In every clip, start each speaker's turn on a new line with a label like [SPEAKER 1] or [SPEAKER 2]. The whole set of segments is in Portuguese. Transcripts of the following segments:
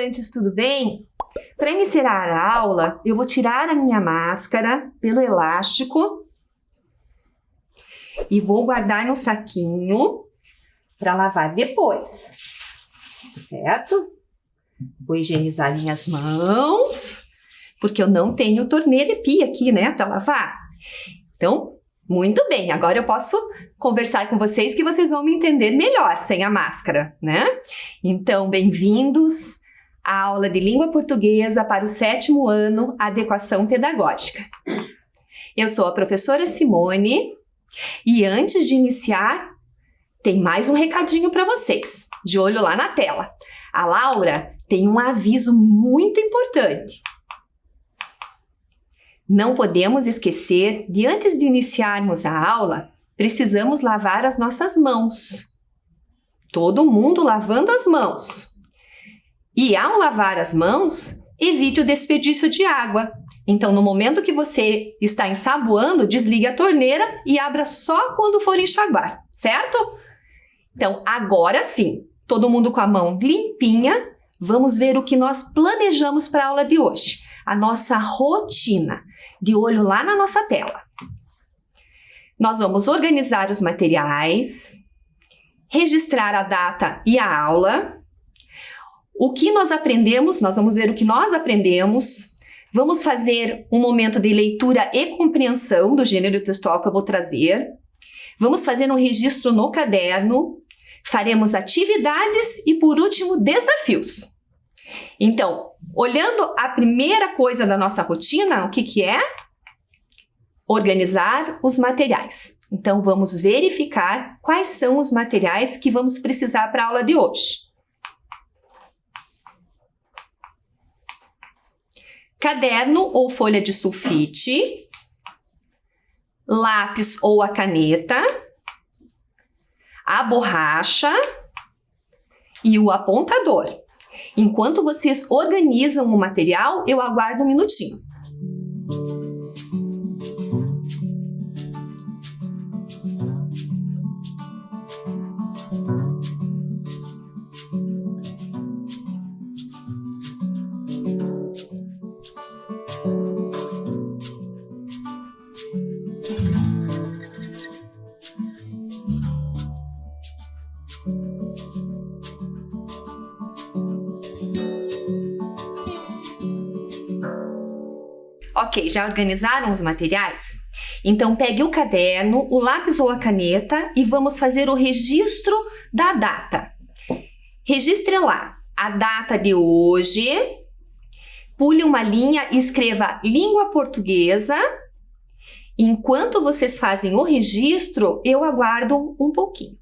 [SPEAKER 1] estudantes, tudo bem? Para iniciar a aula, eu vou tirar a minha máscara pelo elástico e vou guardar no saquinho para lavar depois, certo? Vou higienizar minhas mãos, porque eu não tenho torneira e pia aqui, né, para lavar. Então, muito bem, agora eu posso conversar com vocês que vocês vão me entender melhor sem a máscara, né? Então, bem-vindos à aula de língua portuguesa para o 7º ano, Adequação Pedagógica. Eu sou a professora Simone e antes de iniciar, tem mais um recadinho para vocês, de olho lá na tela. A Laura tem um aviso muito importante. Não podemos esquecer de, antes de iniciarmos a aula, precisamos lavar as nossas mãos. Todo mundo lavando as mãos. E ao lavar as mãos, evite o desperdício de água. Então, no momento que você está ensaboando, desligue a torneira e abra só quando for enxaguar, certo? Então, agora sim, todo mundo com a mão limpinha, vamos ver o que nós planejamos para a aula de hoje. A nossa rotina, de olho lá na nossa tela. Nós vamos organizar os materiais, registrar a data e a aula. O que nós aprendemos, nós vamos ver o que nós aprendemos. Vamos fazer um momento de leitura e compreensão do gênero textual que eu vou trazer. Vamos fazer um registro no caderno. Faremos atividades e, por último, desafios. Então, olhando a primeira coisa da nossa rotina, o que é? Organizar os materiais. Então, vamos verificar quais são os materiais que vamos precisar para a aula de hoje. Caderno ou folha de sulfite, lápis ou a caneta, a borracha e o apontador. Enquanto vocês organizam o material, eu aguardo um minutinho. Ok, já organizaram os materiais? Então, pegue o caderno, o lápis ou a caneta e vamos fazer o registro da data. Registre lá a data de hoje, pule uma linha e escreva língua portuguesa. Enquanto vocês fazem o registro, eu aguardo um pouquinho.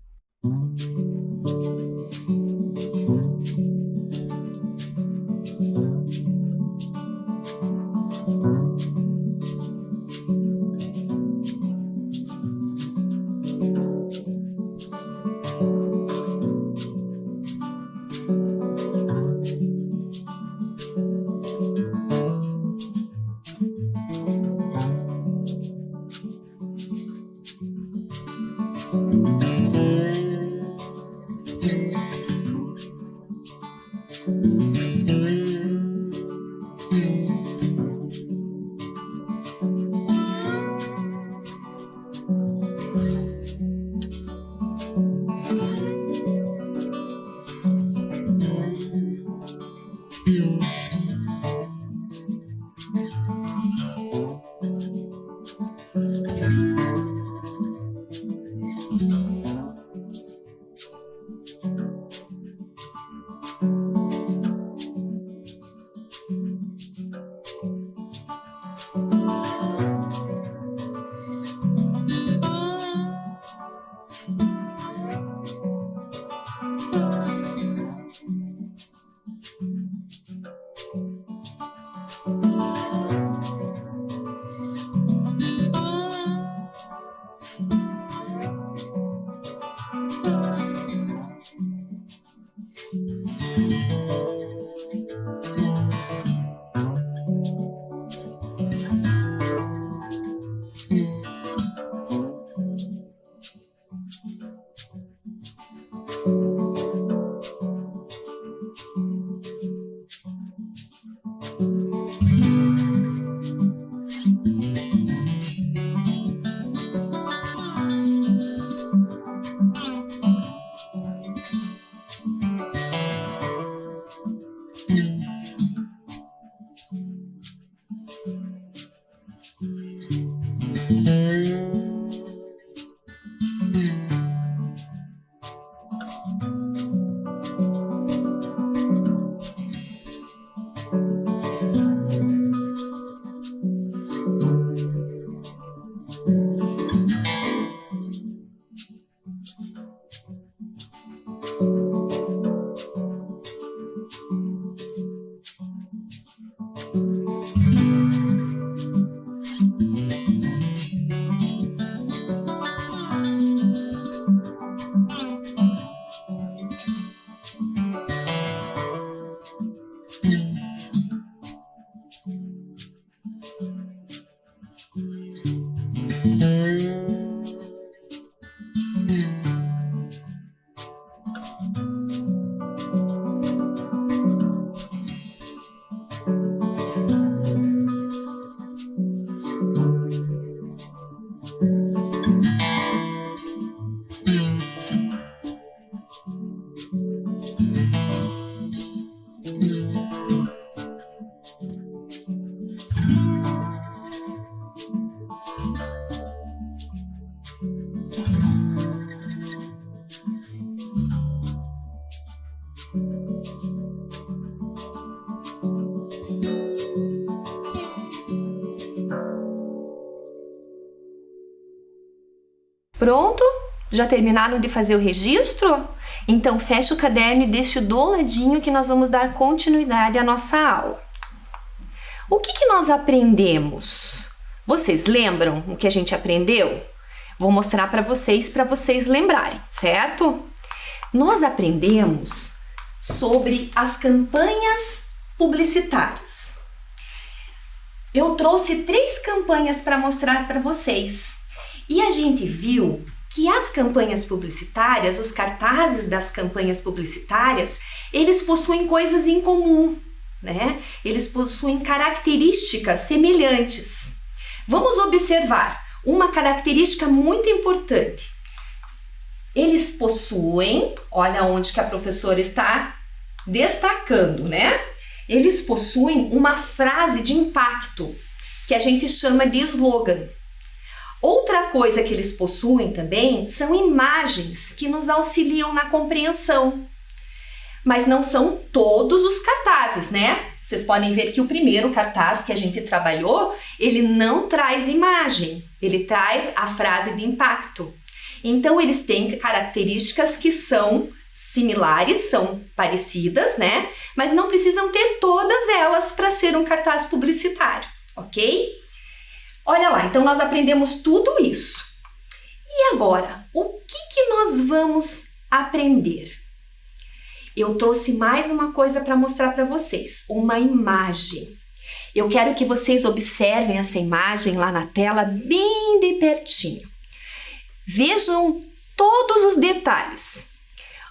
[SPEAKER 1] Pronto? Já terminaram de fazer o registro? Então fecha o caderno e deixa do ladinho que nós vamos dar continuidade à nossa aula. O que nós aprendemos? Vocês lembram o que a gente aprendeu? Vou mostrar para vocês lembrarem, certo? Nós aprendemos sobre as campanhas publicitárias. Eu trouxe 3 campanhas para mostrar para vocês. E a gente viu que as campanhas publicitárias, os cartazes das campanhas publicitárias, eles possuem coisas em comum, né? Eles possuem características semelhantes. Vamos observar uma característica muito importante. Eles possuem, olha onde que a professora está destacando, né? Eles possuem uma frase de impacto, que a gente chama de slogan. Outra coisa que eles possuem também são imagens que nos auxiliam na compreensão. Mas não são todos os cartazes, né? Vocês podem ver que o primeiro cartaz que a gente trabalhou, ele não traz imagem, ele traz a frase de impacto. Então, eles têm características que são similares, são parecidas, né? Mas não precisam ter todas elas para ser um cartaz publicitário, ok? Olha lá, então nós aprendemos tudo isso. E agora, o que nós vamos aprender? Eu trouxe mais uma coisa para mostrar para vocês, uma imagem. Eu quero que vocês observem essa imagem lá na tela bem de pertinho. Vejam todos os detalhes.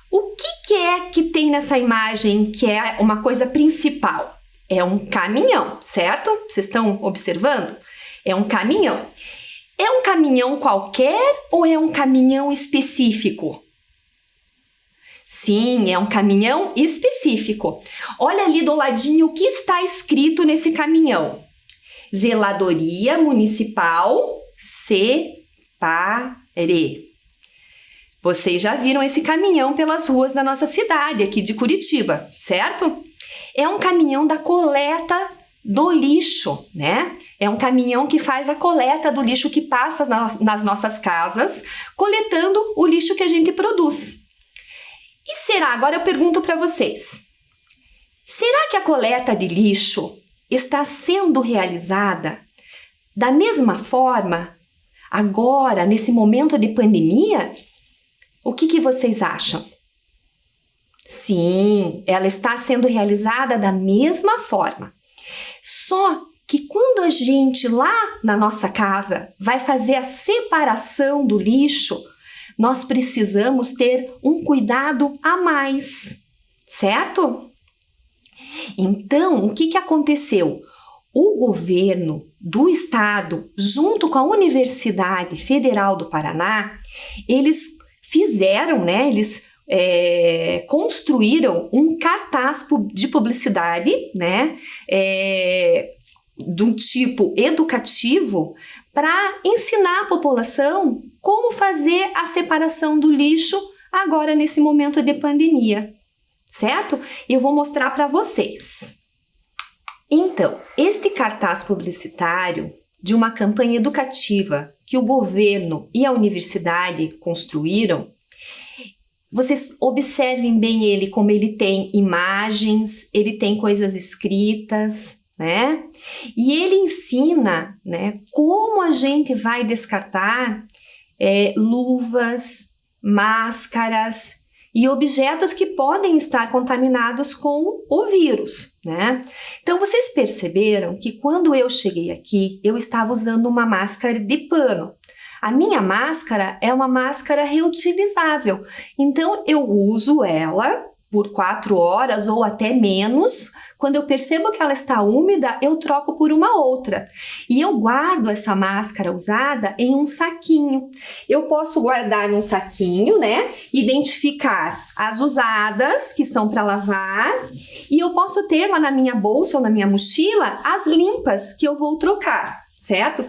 [SPEAKER 1] O que é que tem nessa imagem que é uma coisa principal? É um caminhão, certo? Vocês estão observando? É um caminhão. É um caminhão qualquer ou é um caminhão específico? Sim, é um caminhão específico. Olha ali do ladinho o que está escrito nesse caminhão. Zeladoria Municipal Separe. Vocês já viram esse caminhão pelas ruas da nossa cidade, aqui de Curitiba, certo? É um caminhão da coleta do lixo, né? É um caminhão que faz a coleta do lixo que passa nas nossas casas, coletando o lixo que a gente produz. E será, agora eu pergunto para vocês, será que a coleta de lixo está sendo realizada da mesma forma agora, nesse momento de pandemia? O que vocês acham? Sim, ela está sendo realizada da mesma forma. Só que quando a gente lá na nossa casa vai fazer a separação do lixo, nós precisamos ter um cuidado a mais, certo? Então, o que aconteceu? O governo do estado, junto com a Universidade Federal do Paraná, eles fizeram, né? Eles construíram um cartaz de publicidade, né? De um tipo educativo para ensinar a população como fazer a separação do lixo agora nesse momento de pandemia, certo? Eu vou mostrar para vocês. Então, este cartaz publicitário de uma campanha educativa que o governo e a universidade construíram, vocês observem bem ele, como ele tem imagens, ele tem coisas escritas, né? E ele ensina, né, como a gente vai descartar luvas, máscaras e objetos que podem estar contaminados com o vírus, né? Então, vocês perceberam que quando eu cheguei aqui, eu estava usando uma máscara de pano. A minha máscara é uma máscara reutilizável, então eu uso ela por 4 horas ou até menos. Quando eu percebo que ela está úmida, eu troco por uma outra. E eu guardo essa máscara usada em um saquinho. Eu posso guardar num saquinho, né? Identificar as usadas, que são para lavar. E eu posso ter lá na minha bolsa ou na minha mochila as limpas que eu vou trocar, certo?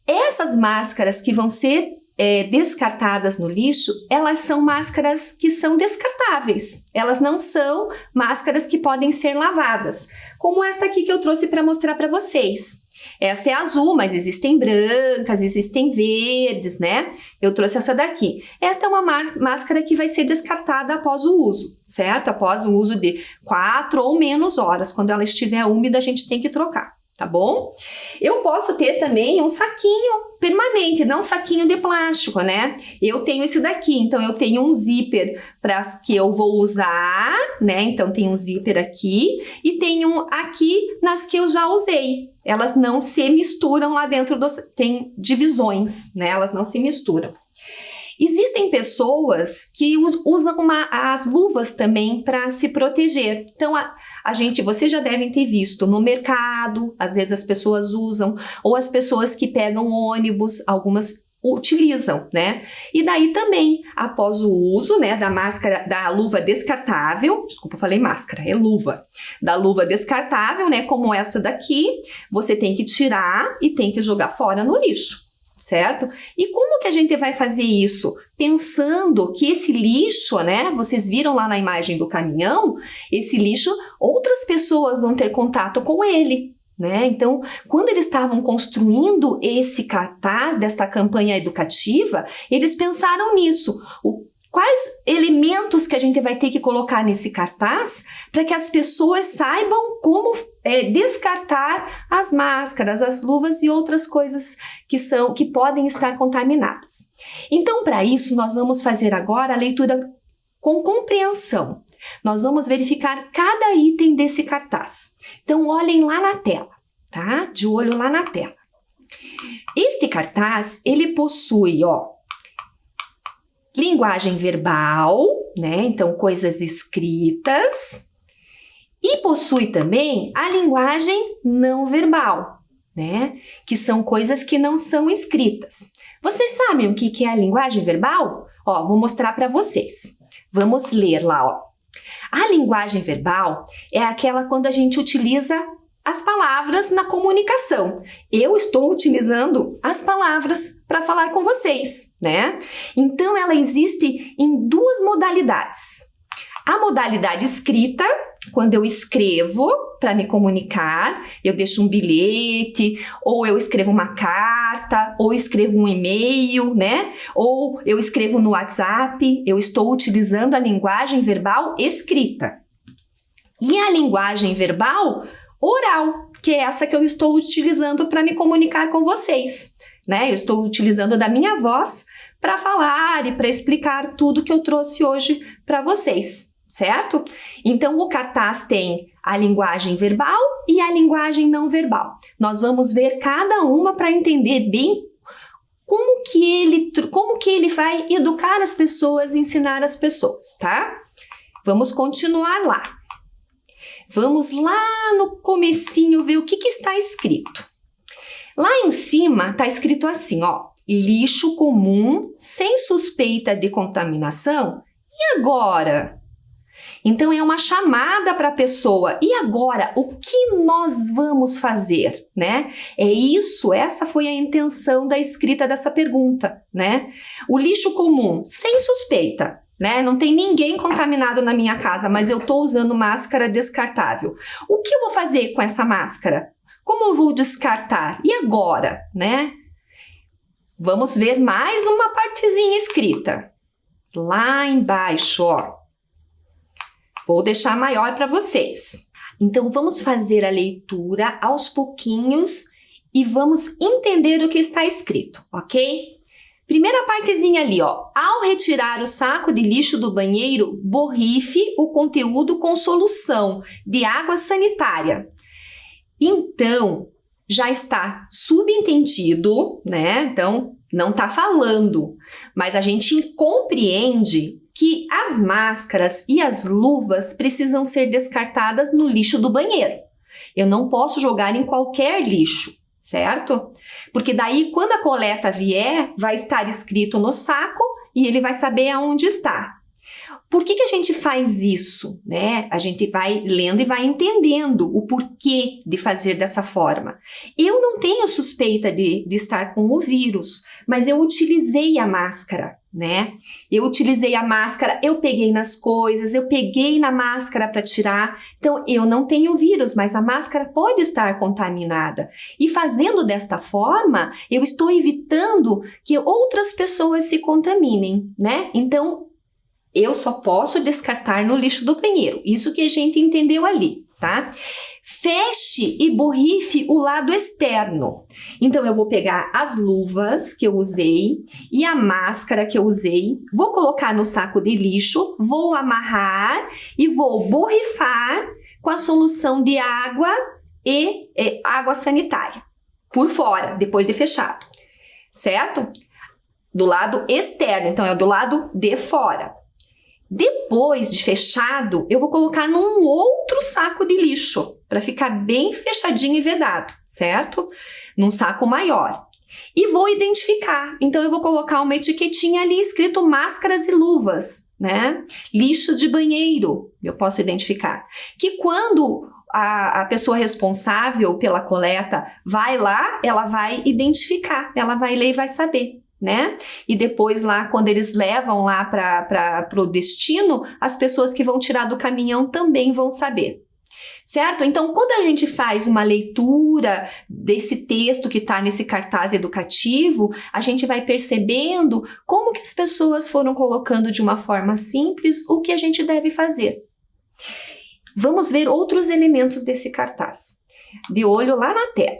[SPEAKER 1] Essas máscaras que vão ser descartadas no lixo, elas são máscaras que são descartáveis. Elas não são máscaras que podem ser lavadas, como esta aqui que eu trouxe para mostrar para vocês. Essa é azul, mas existem brancas, existem verdes, né? Eu trouxe essa daqui. Esta é uma máscara que vai ser descartada após o uso, certo? Após o uso de 4 ou menos horas. Quando ela estiver úmida, a gente tem que trocar, tá bom? Eu posso ter também um saquinho permanente, não um saquinho de plástico, né? Eu tenho esse daqui, então eu tenho um zíper para as que eu vou usar, né? Então tem um zíper aqui e tem um aqui nas que eu já usei. Elas não se misturam lá dentro, tem divisões, né? Elas não se misturam. Existem pessoas que usam as luvas também para se proteger. Então, vocês já devem ter visto no mercado, às vezes as pessoas usam, ou as pessoas que pegam ônibus, algumas utilizam, né? E daí também, após o uso, né, da luva descartável, desculpa, eu falei máscara, é luva, da luva descartável, né, como essa daqui, você tem que tirar e tem que jogar fora no lixo. Certo? E como que a gente vai fazer isso? Pensando que esse lixo, né? Vocês viram lá na imagem do caminhão, esse lixo, outras pessoas vão ter contato com ele, né? Então, quando eles estavam construindo esse cartaz desta campanha educativa, eles pensaram nisso. Quais elementos que a gente vai ter que colocar nesse cartaz para que as pessoas saibam como descartar as máscaras, as luvas e outras coisas que podem estar contaminadas. Então, para isso, nós vamos fazer agora a leitura com compreensão. Nós vamos verificar cada item desse cartaz. Então, olhem lá na tela, tá? De olho lá na tela. Este cartaz, ele possui, linguagem verbal, né? Então, coisas escritas. E possui também a linguagem não verbal, né? Que são coisas que não são escritas. Vocês sabem o que é a linguagem verbal? Vou mostrar para vocês. Vamos ler lá, A linguagem verbal é aquela quando a gente utiliza as palavras na comunicação. Eu estou utilizando as palavras para falar com vocês, né? Então, ela existe em duas modalidades. A modalidade escrita, quando eu escrevo para me comunicar, eu deixo um bilhete, ou eu escrevo uma carta, ou escrevo um e-mail, né? Ou eu escrevo no WhatsApp, eu estou utilizando a linguagem verbal escrita. E a linguagem verbal oral, que é essa que eu estou utilizando para me comunicar com vocês, né? Eu estou utilizando da minha voz para falar e para explicar tudo que eu trouxe hoje para vocês, certo? Então, o cartaz tem a linguagem verbal e a linguagem não verbal. Nós vamos ver cada uma para entender bem como que ele vai educar as pessoas, ensinar as pessoas, tá? Vamos continuar lá. Vamos lá no comecinho ver o que está escrito. Lá em cima está escrito assim, lixo comum sem suspeita de contaminação. E agora? Então é uma chamada para a pessoa. E agora, o que nós vamos fazer, né? Essa foi a intenção da escrita dessa pergunta, né? O lixo comum sem suspeita, né? Não tem ninguém contaminado na minha casa, mas eu estou usando máscara descartável. O que eu vou fazer com essa máscara? Como eu vou descartar? E agora, né? Vamos ver mais uma partezinha escrita. Lá embaixo, Vou deixar maior para vocês. Então, vamos fazer a leitura aos pouquinhos e vamos entender o que está escrito, ok? Primeira partezinha ali, Ao retirar o saco de lixo do banheiro, borrife o conteúdo com solução de água sanitária. Então, já está subentendido, né? Então, não está falando, mas a gente compreende que as máscaras e as luvas precisam ser descartadas no lixo do banheiro. Eu não posso jogar em qualquer lixo, certo? Porque daí, quando a coleta vier, vai estar escrito no saco e ele vai saber aonde está. Por que a gente faz isso, né? A gente vai lendo e vai entendendo o porquê de fazer dessa forma. Eu não tenho suspeita de estar com o vírus, mas eu utilizei a máscara, né? Eu utilizei a máscara, eu peguei nas coisas, eu peguei na máscara para tirar. Então, eu não tenho vírus, mas a máscara pode estar contaminada. E fazendo desta forma, eu estou evitando que outras pessoas se contaminem, né? Então, eu só posso descartar no lixo do banheiro. Isso que a gente entendeu ali, tá? Feche e borrife o lado externo. Então, eu vou pegar as luvas que eu usei e a máscara que eu usei, vou colocar no saco de lixo, vou amarrar e vou borrifar com a solução de água e água sanitária por fora, depois de fechado, certo? Do lado externo, então é do lado de fora. Depois de fechado, eu vou colocar num outro saco de lixo, para ficar bem fechadinho e vedado, certo? Num saco maior. E vou identificar. Então, eu vou colocar uma etiquetinha ali escrito máscaras e luvas, né? Lixo de banheiro, eu posso identificar. Que quando a pessoa responsável pela coleta vai lá, ela vai identificar, ela vai ler e vai saber, né? E depois lá, quando eles levam lá para o destino, as pessoas que vão tirar do caminhão também vão saber, certo? Então, quando a gente faz uma leitura desse texto que está nesse cartaz educativo, a gente vai percebendo como que as pessoas foram colocando de uma forma simples o que a gente deve fazer. Vamos ver outros elementos desse cartaz. De olho lá na tela.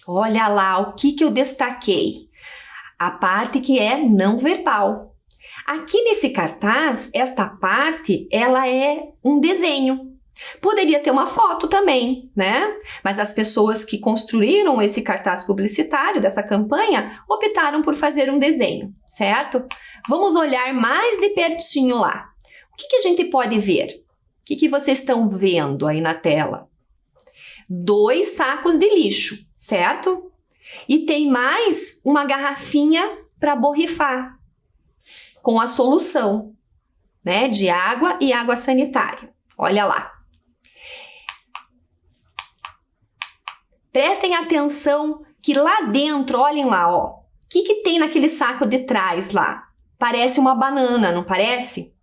[SPEAKER 1] Olha lá o que eu destaquei. A parte que é não verbal. Aqui nesse cartaz, esta parte, ela é um desenho. Poderia ter uma foto também, né? Mas as pessoas que construíram esse cartaz publicitário dessa campanha optaram por fazer um desenho, certo? Vamos olhar mais de pertinho lá. O que a gente pode ver? O que vocês estão vendo aí na tela? 2 sacos de lixo, certo? E tem mais uma garrafinha para borrifar com a solução, né, de água e água sanitária. Olha lá. Prestem atenção que lá dentro, olhem lá, ó. O que tem naquele saco de trás lá? Parece uma banana, não parece?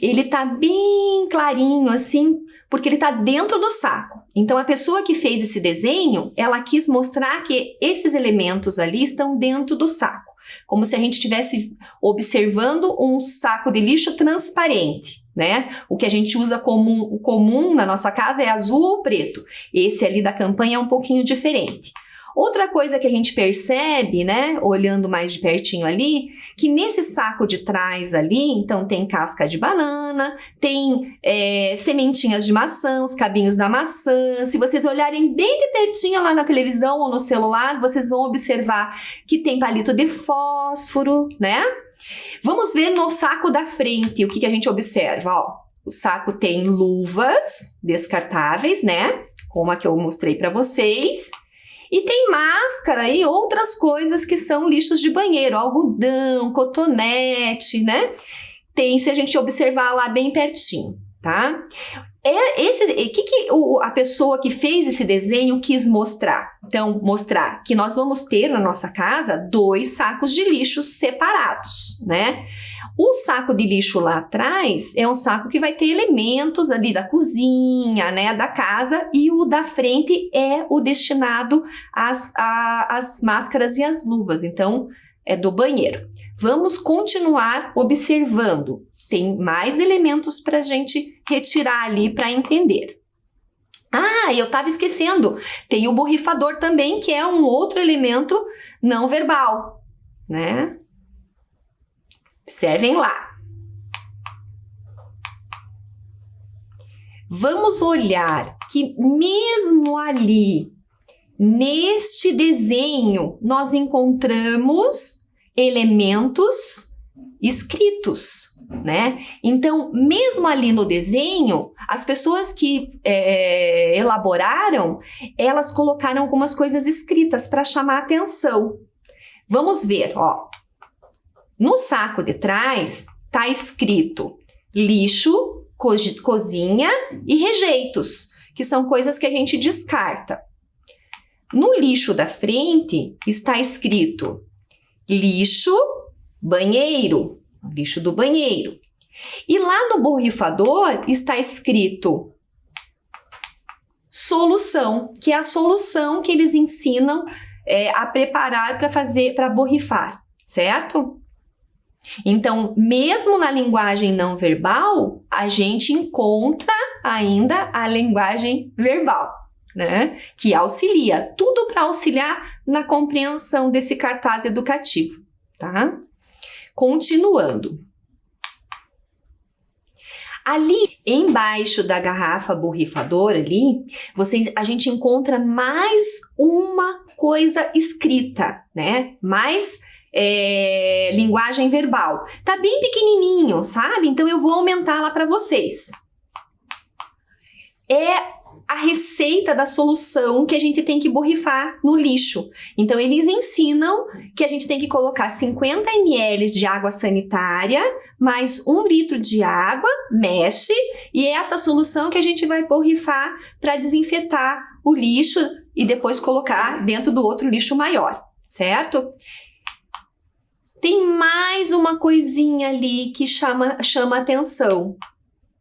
[SPEAKER 1] Ele tá bem clarinho assim, porque ele tá dentro do saco. Então, a pessoa que fez esse desenho, ela quis mostrar que esses elementos ali estão dentro do saco. Como se a gente estivesse observando um saco de lixo transparente, né? O que a gente usa comum na nossa casa é azul ou preto. Esse ali da campanha é um pouquinho diferente. Outra coisa que a gente percebe, né, olhando mais de pertinho ali, que nesse saco de trás ali, então tem casca de banana, tem sementinhas de maçã, os cabinhos da maçã. Se vocês olharem bem de pertinho lá na televisão ou no celular, vocês vão observar que tem palito de fósforo, né? Vamos ver no saco da frente o que a gente observa, ó. O saco tem luvas descartáveis, né, como a que eu mostrei para vocês. E tem máscara e outras coisas que são lixos de banheiro, algodão, cotonete, né? Tem, se a gente observar lá bem pertinho, tá? A pessoa que fez esse desenho quis mostrar? Então, mostrar que nós vamos ter na nossa casa 2 sacos de lixo separados, né? O saco de lixo lá atrás é um saco que vai ter elementos ali da cozinha, né, da casa, e o da frente é o destinado às máscaras e às luvas, então é do banheiro. Vamos continuar observando. Tem mais elementos para a gente retirar ali para entender. Ah, eu estava esquecendo. Tem o borrifador também, que é um outro elemento não verbal, né? Observem lá. Vamos olhar que mesmo ali, neste desenho, nós encontramos elementos escritos, né? Então, mesmo ali no desenho, as pessoas que elaboraram, elas colocaram algumas coisas escritas para chamar a atenção. Vamos ver, ó. No saco de trás tá escrito lixo, cozinha e rejeitos, que são coisas que a gente descarta. No lixo da frente está escrito lixo, banheiro, lixo do banheiro. E lá no borrifador está escrito solução, que é a solução que eles ensinam a preparar para borrifar, certo? Então, mesmo na linguagem não verbal, a gente encontra ainda a linguagem verbal, né? Que auxilia, tudo para auxiliar na compreensão desse cartaz educativo, tá? Continuando. Ali embaixo da garrafa borrifadora ali, a gente encontra mais uma coisa escrita, né? Mais linguagem verbal. Tá bem pequenininho, sabe? Então eu vou aumentar lá para vocês. É a receita da solução que a gente tem que borrifar no lixo. Então, eles ensinam que a gente tem que colocar 50 ml de água sanitária, mais 1 litro de água, mexe, e é essa solução que a gente vai borrifar para desinfetar o lixo e depois colocar dentro do outro lixo maior, certo? Tem mais uma coisinha ali que chama atenção.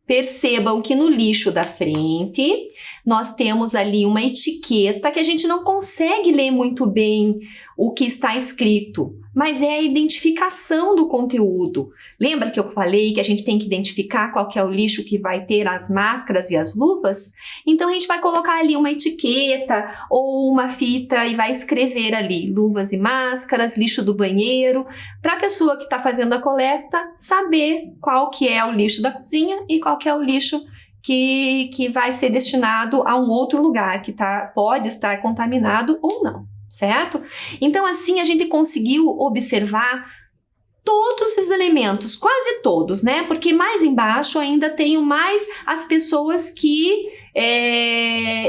[SPEAKER 1] Percebam que no lixo da frente, nós temos ali uma etiqueta que a gente não consegue ler muito bem o que está escrito, mas é a identificação do conteúdo. Lembra que eu falei que a gente tem que identificar qual que é o lixo que vai ter as máscaras e as luvas? Então, a gente vai colocar ali uma etiqueta ou uma fita e vai escrever ali luvas e máscaras, lixo do banheiro, para a pessoa que está fazendo a coleta saber qual que é o lixo da cozinha e qual que é o lixo que vai ser destinado a um outro lugar que pode estar contaminado ou não, certo? Então, assim, a gente conseguiu observar todos os elementos, quase todos, né? Porque mais embaixo ainda tenho mais as pessoas que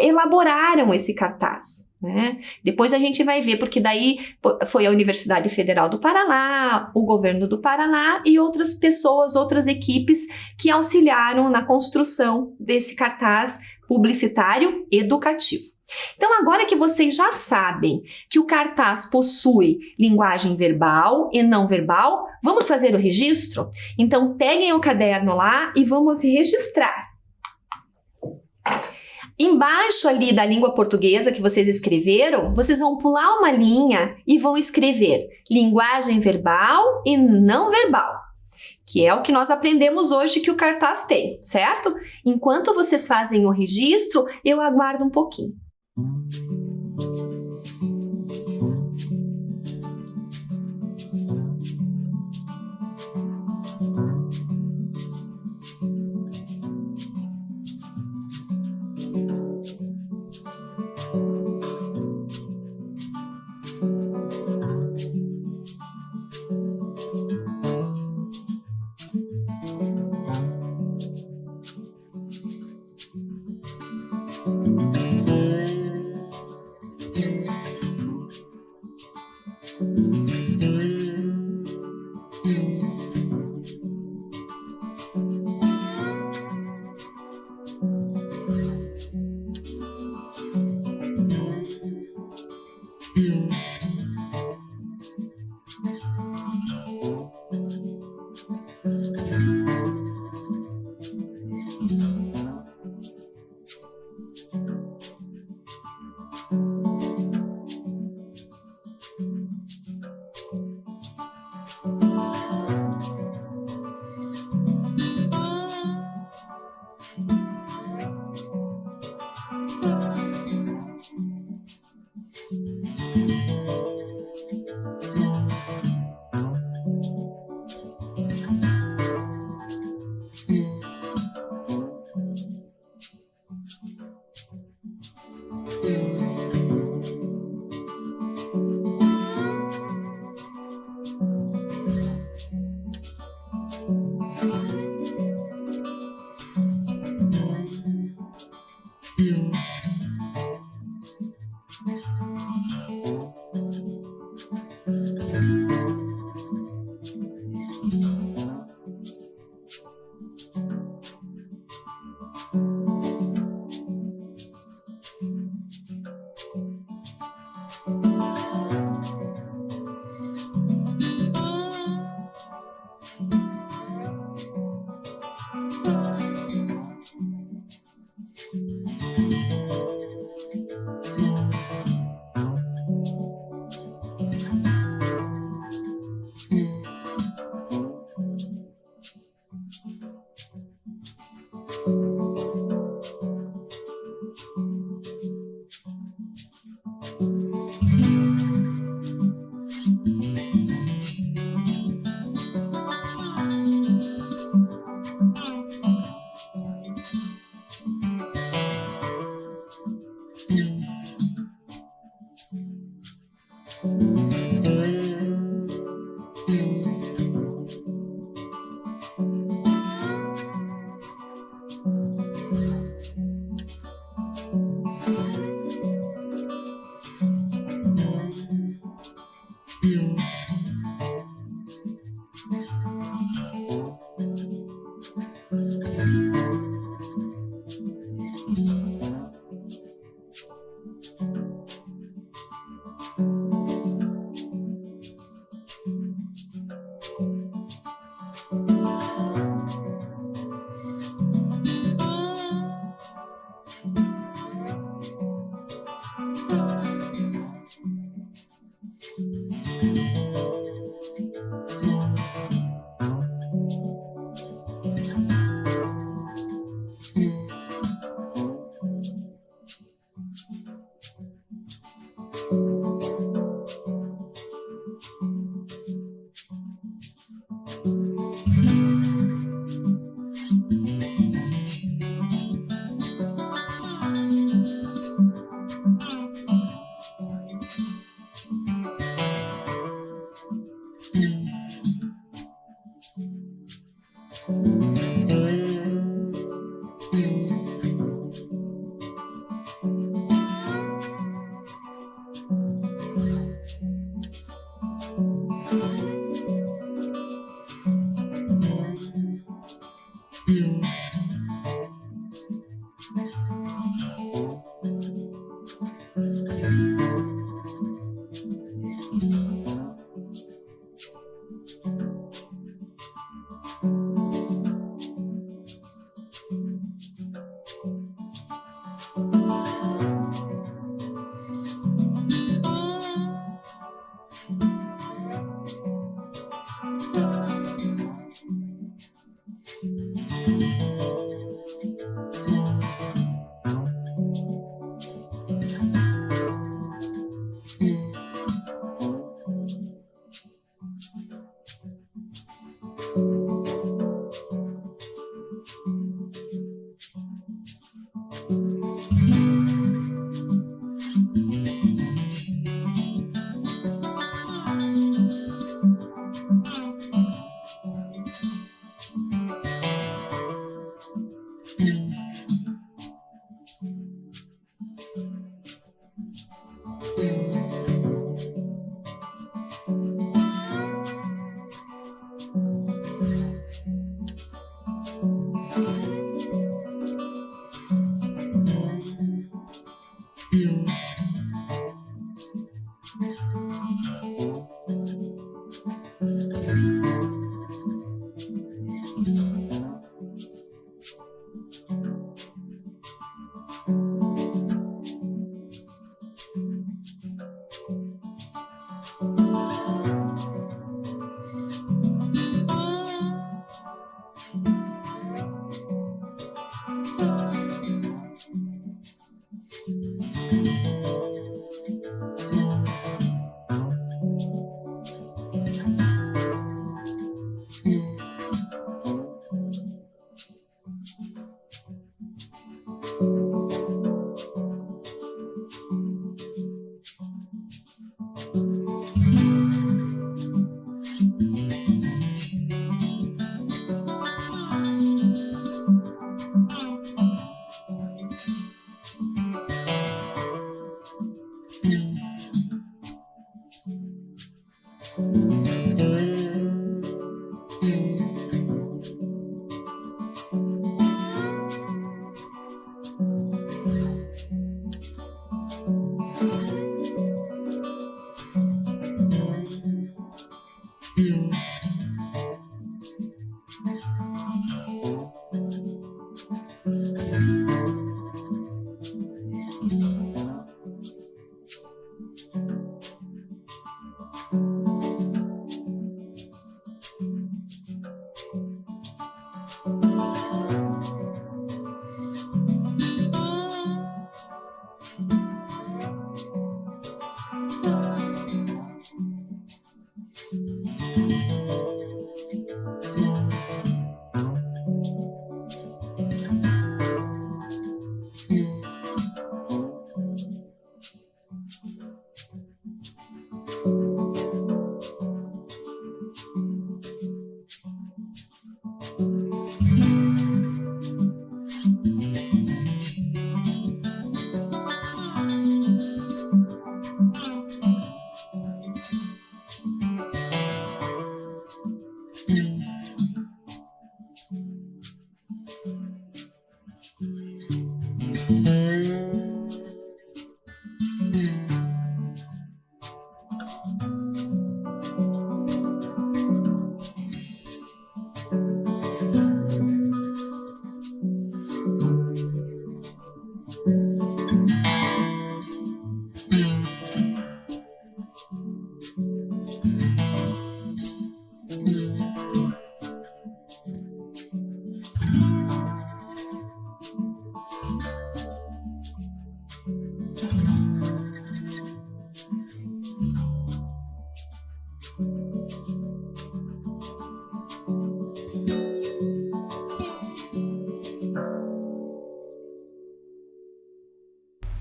[SPEAKER 1] elaboraram esse cartaz, né? Depois a gente vai ver, porque daí foi a Universidade Federal do Paraná, o governo do Paraná e outras pessoas, outras equipes que auxiliaram na construção desse cartaz publicitário educativo. Então, agora que vocês já sabem que o cartaz possui linguagem verbal e não verbal, vamos fazer o registro? Então, peguem o caderno lá e vamos registrar. Embaixo ali da língua portuguesa que vocês escreveram, vocês vão pular uma linha e vão escrever linguagem verbal e não verbal, que é o que nós aprendemos hoje que o cartaz tem, certo? Enquanto vocês fazem o registro, eu aguardo um pouquinho.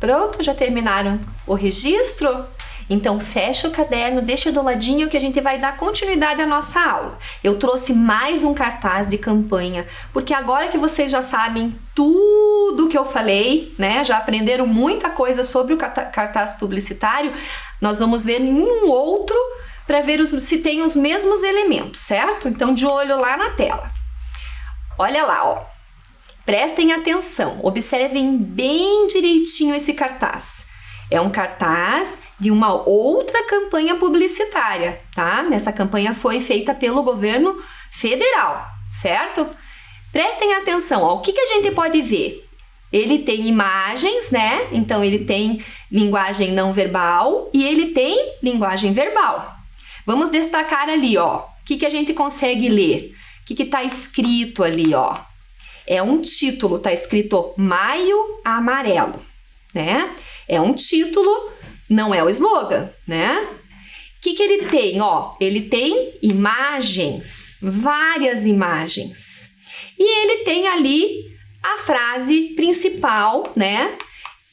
[SPEAKER 1] Pronto, já terminaram o registro? Então fecha o caderno, deixa do ladinho que a gente vai dar continuidade à nossa aula. Eu trouxe mais um cartaz de campanha, porque agora que vocês já sabem tudo que eu falei, né? Já aprenderam muita coisa sobre o cartaz publicitário, nós vamos ver um outro para ver se tem os mesmos elementos, certo? Então de olho lá na tela. Olha lá, ó. Prestem atenção, observem bem direitinho esse cartaz. É um cartaz de uma outra campanha publicitária, tá? Essa campanha foi feita pelo governo federal, certo? Prestem atenção, ó, o que a gente pode ver? Ele tem imagens, né? Então ele tem linguagem não verbal e ele tem linguagem verbal. Vamos destacar ali, ó, o que a gente consegue ler? O que está escrito ali, ó? É um título, tá escrito Maio Amarelo, né? É um título, não é o slogan, né? O que ele tem, ó? Ele tem imagens, várias imagens. E ele tem ali a frase principal, né?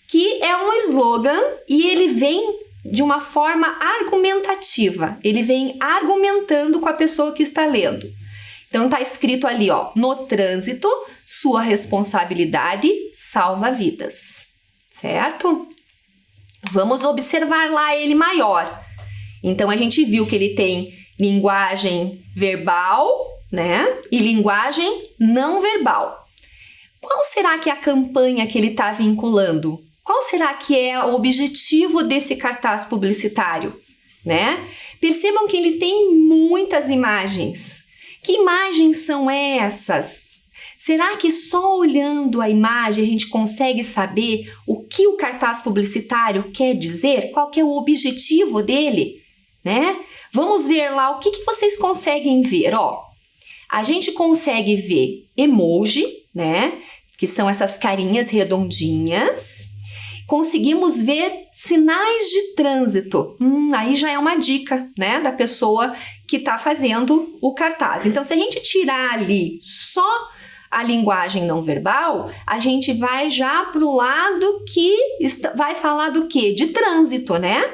[SPEAKER 1] Que é um slogan e ele vem de uma forma argumentativa. Ele vem argumentando com a pessoa que está lendo. Então tá escrito ali, ó, no trânsito, sua responsabilidade salva vidas, certo? Vamos observar lá ele maior. Então a gente viu que ele tem linguagem verbal, né? E linguagem não verbal. Qual será que é a campanha que ele está vinculando? Qual será que é o objetivo desse cartaz publicitário, né? Percebam que ele tem muitas imagens. Que imagens são essas? Será que só olhando a imagem a gente consegue saber o que o cartaz publicitário quer dizer? Qual que é o objetivo dele, né? Vamos ver lá o que vocês conseguem ver, ó. A gente consegue ver emoji, né? Que são essas carinhas redondinhas. Conseguimos ver sinais de trânsito. Aí já é uma dica, né, da pessoa que está fazendo o cartaz. Então, se a gente tirar ali só a linguagem não verbal, a gente vai já para o lado que vai falar do quê? De trânsito, né?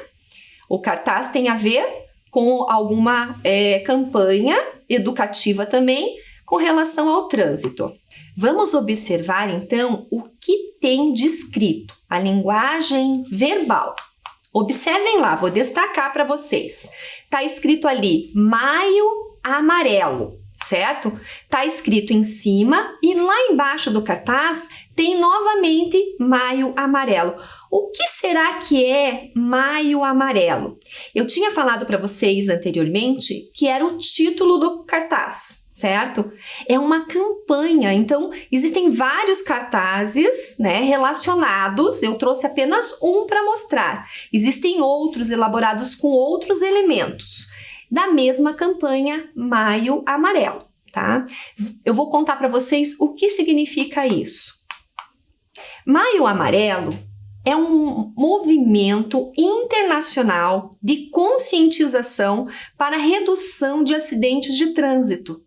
[SPEAKER 1] O cartaz tem a ver com alguma campanha educativa também com relação ao trânsito. Vamos observar, então, o que tem descrito, a linguagem verbal. Observem lá, vou destacar para vocês. Tá escrito ali, Maio Amarelo, certo? Tá escrito em cima e lá embaixo do cartaz tem novamente Maio Amarelo. O que será que é Maio Amarelo? Eu tinha falado para vocês anteriormente que era o título do cartaz, certo? É uma campanha, então existem vários cartazes, né, relacionados. Eu trouxe apenas um para mostrar. Existem outros elaborados com outros elementos da mesma campanha Maio Amarelo, tá? Eu vou contar para vocês o que significa isso. Maio Amarelo é um movimento internacional de conscientização para a redução de acidentes de trânsito.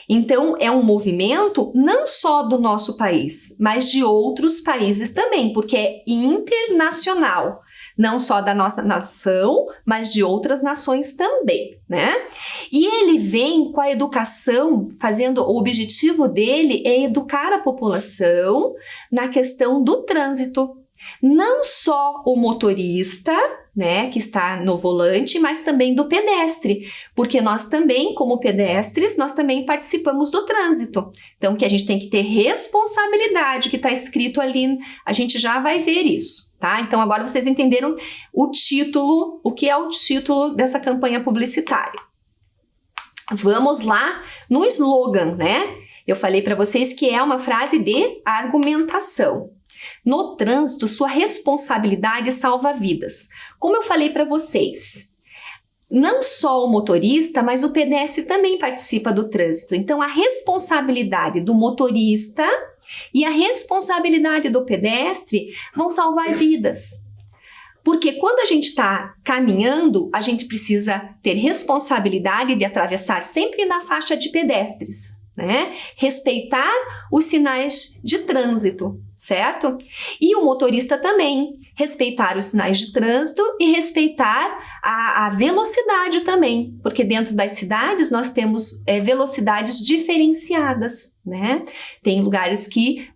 [SPEAKER 1] Então, é um movimento não só do nosso país, mas de outros países também, porque é internacional. Não só da nossa nação, mas de outras nações também, né? E ele vem com a educação, o objetivo dele é educar a população na questão do trânsito. Não só o motorista, né, que está no volante, mas também do pedestre, porque nós também, como pedestres, nós também participamos do trânsito. Então, que a gente tem que ter responsabilidade, que está escrito ali, a gente já vai ver isso, tá? Então, agora vocês entenderam o título, o que é o título dessa campanha publicitária. Vamos lá no slogan, né? Eu falei para vocês que é uma frase de argumentação. No trânsito, sua responsabilidade salva vidas. Como eu falei para vocês, não só o motorista, mas o pedestre também participa do trânsito. Então, a responsabilidade do motorista e a responsabilidade do pedestre vão salvar vidas. Porque quando a gente está caminhando, a gente precisa ter responsabilidade de atravessar sempre na faixa de pedestres, né? Respeitar os sinais de trânsito. certo? E o motorista também, respeitar os sinais de trânsito e respeitar a velocidade também, porque dentro das cidades nós temos velocidades diferenciadas, né? Tem lugares que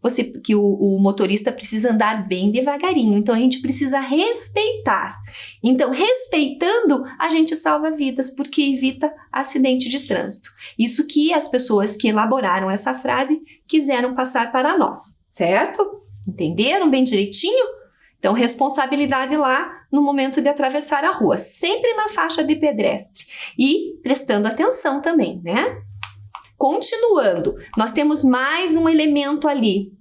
[SPEAKER 1] o motorista precisa andar bem devagarinho, então a gente precisa respeitar. Então, respeitando, a gente salva vidas, porque evita acidente de trânsito. Isso que as pessoas que elaboraram essa frase quiseram passar para nós, certo? Entenderam bem direitinho? Então, responsabilidade lá no momento de atravessar a rua, sempre na faixa de pedestre e prestando atenção também, né? Continuando, nós temos mais um elemento ali.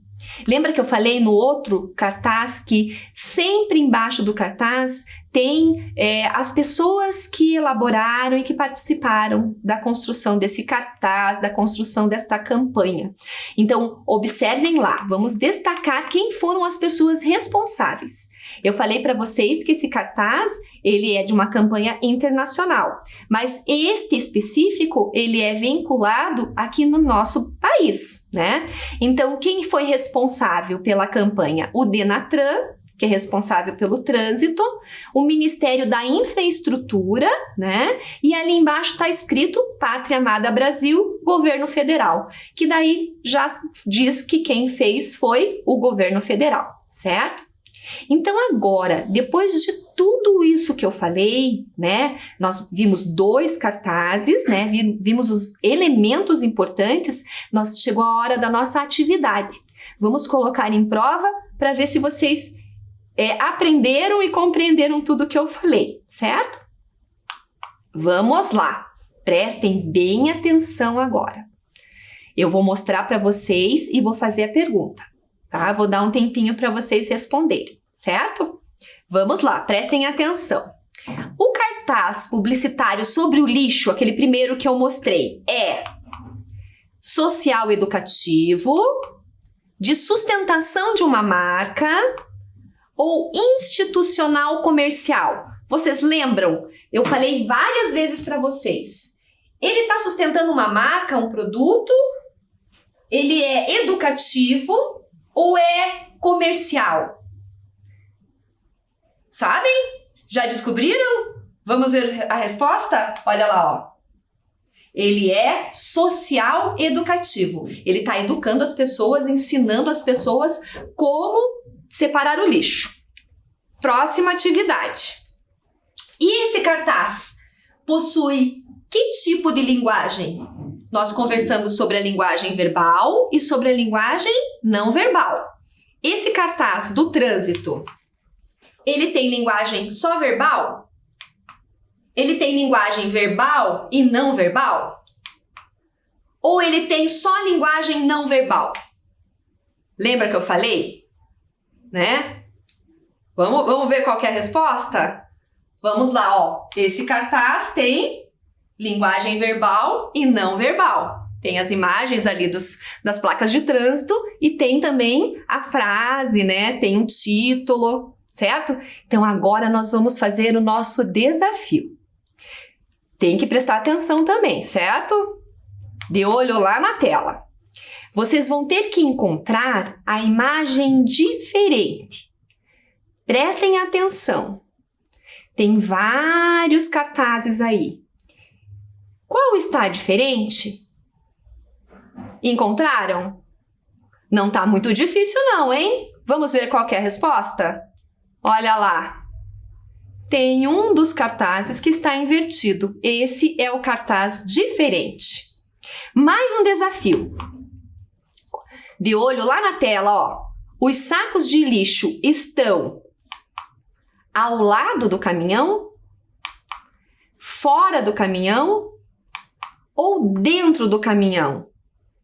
[SPEAKER 1] Lembra que eu falei no outro cartaz que sempre embaixo do cartaz tem as pessoas que elaboraram e que participaram da construção desse cartaz, da construção desta campanha. Então, observem lá, vamos destacar quem foram as pessoas responsáveis. Eu falei para vocês que esse cartaz, ele é de uma campanha internacional, mas este específico, ele é vinculado aqui no nosso país, né? Então, quem foi responsável pela campanha? O Denatran, que é responsável pelo trânsito, o Ministério da Infraestrutura, né? E ali embaixo está escrito Pátria Amada Brasil, Governo Federal, que daí já diz que quem fez foi o Governo Federal, certo? Então agora, depois de tudo isso que eu falei, né? Nós vimos 2 cartazes, né? Vimos os elementos importantes, chegou a hora da nossa atividade. Vamos colocar em prova para ver se vocês aprenderam e compreenderam tudo que eu falei, certo? Vamos lá, prestem bem atenção agora. Eu vou mostrar para vocês e vou fazer a pergunta, tá? Vou dar um tempinho para vocês responderem, certo? Vamos lá, prestem atenção. O cartaz publicitário sobre o lixo, aquele primeiro que eu mostrei, é social educativo, de sustentação de uma marca ou institucional comercial? Vocês lembram? Eu falei várias vezes para vocês. Ele está sustentando uma marca, um produto? Ele é educativo ou é comercial? Sabem? Já descobriram? Vamos ver a resposta? Olha lá, ó. Ele é social educativo. Ele está educando as pessoas, ensinando as pessoas como separar o lixo. Próxima atividade. E esse cartaz possui que tipo de linguagem? Nós conversamos sobre a linguagem verbal e sobre a linguagem não verbal. Esse cartaz do trânsito, ele tem linguagem só verbal? Ele tem linguagem verbal e não verbal? Ou ele tem só linguagem não verbal? Lembra que eu falei? Né? Vamos ver qual que é a resposta? Vamos lá, ó. Esse cartaz tem linguagem verbal e não verbal. Tem as imagens ali das placas de trânsito e tem também a frase, né? Tem um título, certo? Então agora nós vamos fazer o nosso desafio. Tem que prestar atenção também, certo? De olho lá na tela. Vocês vão ter que encontrar a imagem diferente. Prestem atenção. Tem vários cartazes aí. Qual está diferente? Encontraram? Não tá muito difícil não, hein? Vamos ver qual que é a resposta? Olha lá. Tem um dos cartazes que está invertido. Esse é o cartaz diferente. Mais um desafio. De olho lá na tela, ó. Os sacos de lixo estão ao lado do caminhão, fora do caminhão ou dentro do caminhão?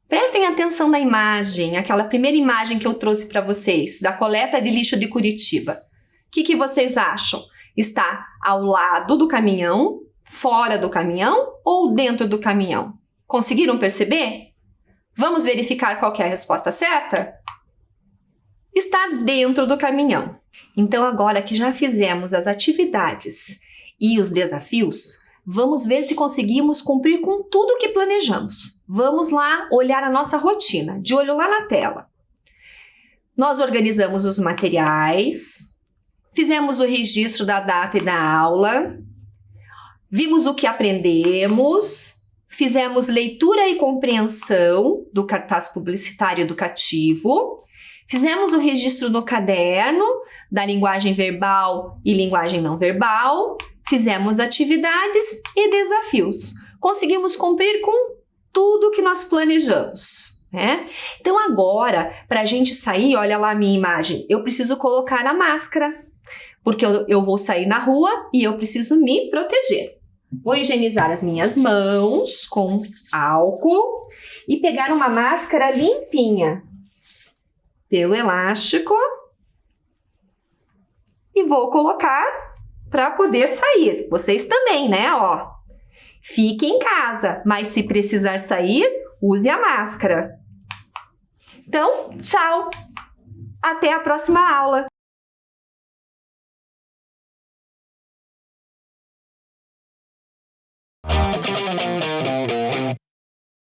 [SPEAKER 1] Prestem atenção na imagem, aquela primeira imagem que eu trouxe para vocês, da coleta de lixo de Curitiba. O que vocês acham? Está ao lado do caminhão, fora do caminhão ou dentro do caminhão? Conseguiram perceber? Vamos verificar qual que é a resposta certa? Está dentro do caminhão. Então, agora que já fizemos as atividades e os desafios, vamos ver se conseguimos cumprir com tudo que planejamos. Vamos lá olhar a nossa rotina, de olho lá na tela. Nós organizamos os materiais, fizemos o registro da data e da aula, vimos o que aprendemos, fizemos leitura e compreensão do cartaz publicitário educativo, fizemos o registro no caderno da linguagem verbal e linguagem não verbal, fizemos atividades e desafios. Conseguimos cumprir com tudo que nós planejamos, né? Então agora, para a gente sair, olha lá a minha imagem, eu preciso colocar a máscara, porque eu vou sair na rua e eu preciso me proteger. Vou higienizar as minhas mãos com álcool e pegar uma máscara limpinha pelo elástico e vou colocar para poder sair. Vocês também, né? Ó, fique em casa, mas se precisar sair, use a máscara. Então, tchau! Até a próxima aula!